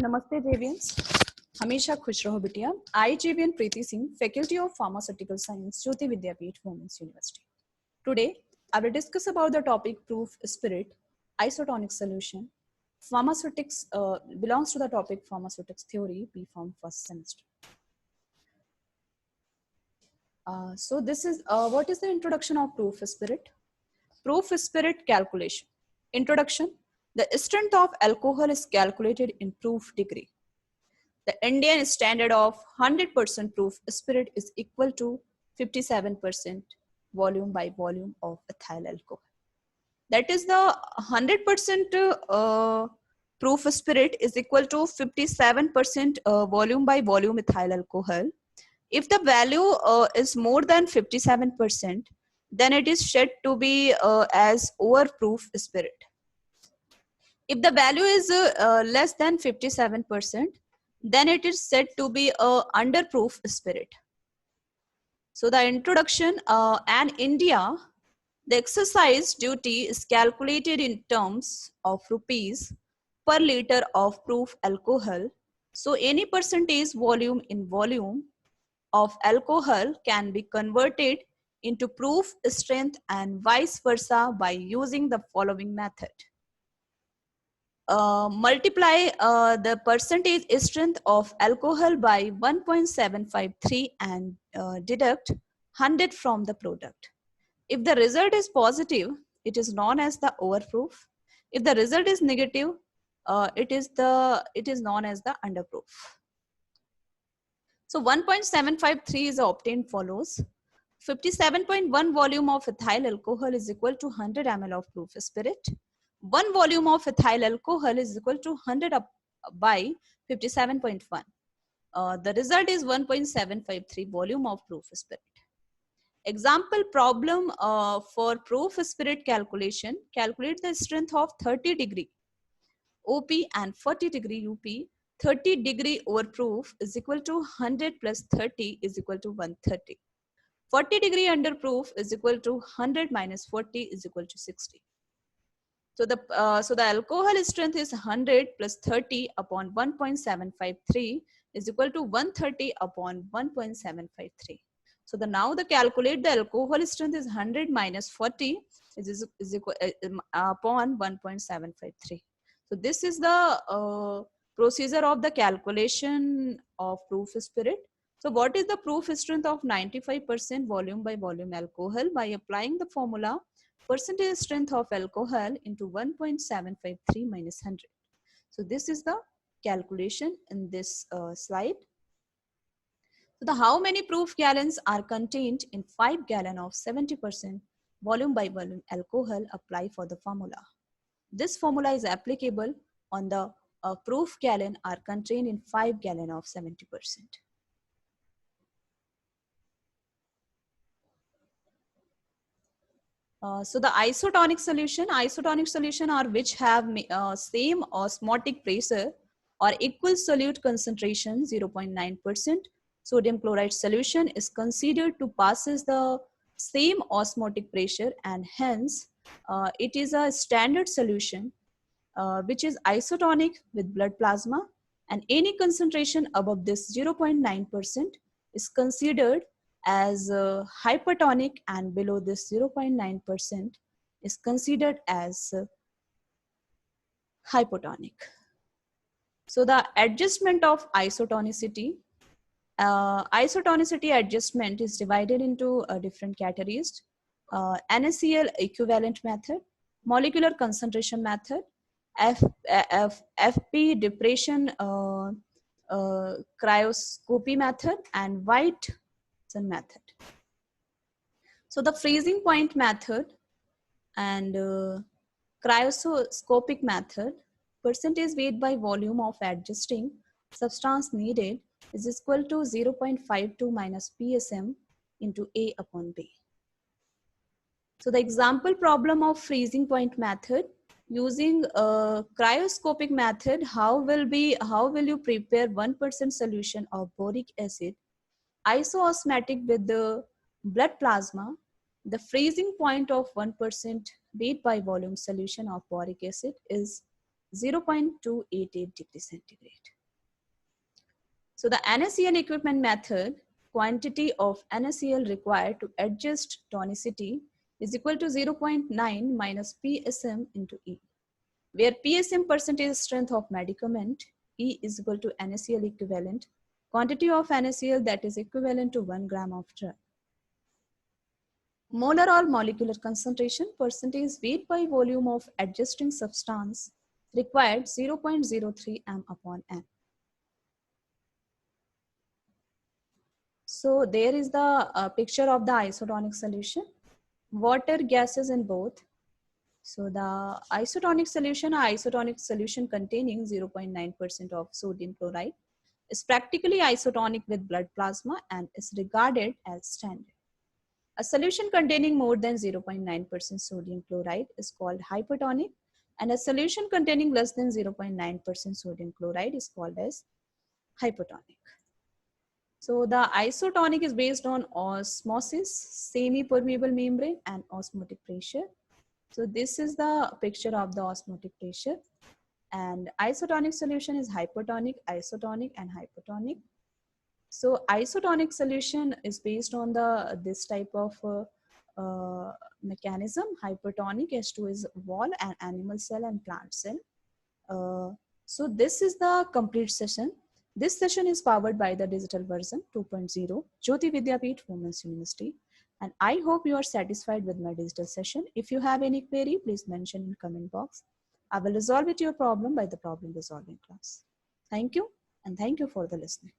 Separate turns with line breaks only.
नमस्ते जेवियंस, हमेशा खुश रहो बिटिया। आई जेवियन Preeti Singh, faculty of Pharmaceutical Science, Jyoti Vidyapeeth, Women's University. Today, I will discuss about the topic proof spirit, isotonic solution. Pharmaceutics belongs to the topic pharmaceutics theory, B Pharm first semester. So this is what is the introduction of proof spirit? Proof spirit calculation. Introduction. The strength of alcohol is calculated in proof degree. The Indian standard of 100% proof spirit is equal to 57% volume by volume of ethyl alcohol. That is the 100% proof spirit is equal to 57% volume by volume ethyl alcohol. If the value is more than 57%, then it is said to be as overproof spirit. If the value is less than 57%, then it is said to be a underproof spirit. So the introduction and India, the exercise duty is calculated in terms of rupees per liter of proof alcohol. So any percentage volume in volume of alcohol can be converted into proof strength and vice versa by using the following method. Multiply the percentage strength of alcohol by 1.753 and deduct 100 from the product. If the result is positive, it is known as the overproof. If the result is negative, it is known as the underproof. So 1.753 is obtained follows. 57.1 volume of ethyl alcohol is equal to 100 ml of proof spirit. 1 volume of ethyl alcohol is equal to 100 by 57.1. The result is 1.753 volume of proof spirit. Example problem for proof spirit calculation. Calculate the strength of 30 degree OP and 40 degree UP. 30 degree overproof is equal to 100 plus 30 is equal to 130. 40 degree underproof is equal to 100 minus 40 is equal to 60. So the alcohol strength is 100 plus 30 upon 1.753 is equal to 130 upon 1.753. So now the calculate the alcohol strength is 100 minus 40 is equal upon 1.753. So this is the procedure of the calculation of proof spirit. So what is the proof strength of 95% volume by volume alcohol? By applying the formula percentage strength of alcohol into 1.753 minus 100. So this is the calculation in this slide. So how many proof gallons are contained in 5 gallon of 70% volume by volume alcohol? Apply for the formula. This formula is applicable on the proof gallon are contained in 5 gallon of 70%. So the isotonic solution are which have same osmotic pressure or equal solute concentration 0.9%. Sodium chloride solution is considered to passes the same osmotic pressure and hence it is a standard solution which is isotonic with blood plasma, and any concentration above this 0.9% is considered as hypertonic, and below this 0.9% is considered as hypotonic. So the adjustment of isotonicity, isotonicity adjustment is divided into different categories. NaCl equivalent method, molecular concentration method, FP depression cryoscopy method, and Whiteson method. So the freezing point method and cryoscopic method, percentage weight by volume of adjusting substance needed is equal to 0.52 minus PSM into A upon B. So the example problem of freezing point method, using a cryoscopic method, how will you prepare 1% solution of boric acid isoosmotic with the blood plasma? The freezing point of 1% weight by volume solution of boric acid is 0.288 degrees centigrade. So the NaCl equipment method, quantity of NaCl required to adjust tonicity is equal to 0.9 minus PSM into E, where PSM percentage strength of medicament, E is equal to NaCl equivalent, quantity of NaCl that is equivalent to 1 gram of drug. Molar or molecular concentration, percentage weight by volume of adjusting substance required 0.03 m upon n. So there is the picture of the isotonic solution. Water, gases in both. So the isotonic solution containing 0.9% of sodium chloride is practically isotonic with blood plasma and is regarded as standard. A solution containing more than 0.9% sodium chloride is called hypertonic, and a solution containing less than 0.9% sodium chloride is called as hypotonic. So the isotonic is based on osmosis, semi-permeable membrane, and osmotic pressure. So this is the picture of the osmotic pressure. And isotonic solution is hypertonic, isotonic, and hypotonic. So isotonic solution is based on this type of mechanism. Hypertonic, H2 is wall and animal cell and plant cell. So this is the complete session. This session is powered by the digital version 2.0, Jyoti Vidyapeeth Women's University. And I hope you are satisfied with my digital session. If you have any query, please mention in comment box. I will resolve it your problem by the problem resolving class. Thank you, and thank you for the listening.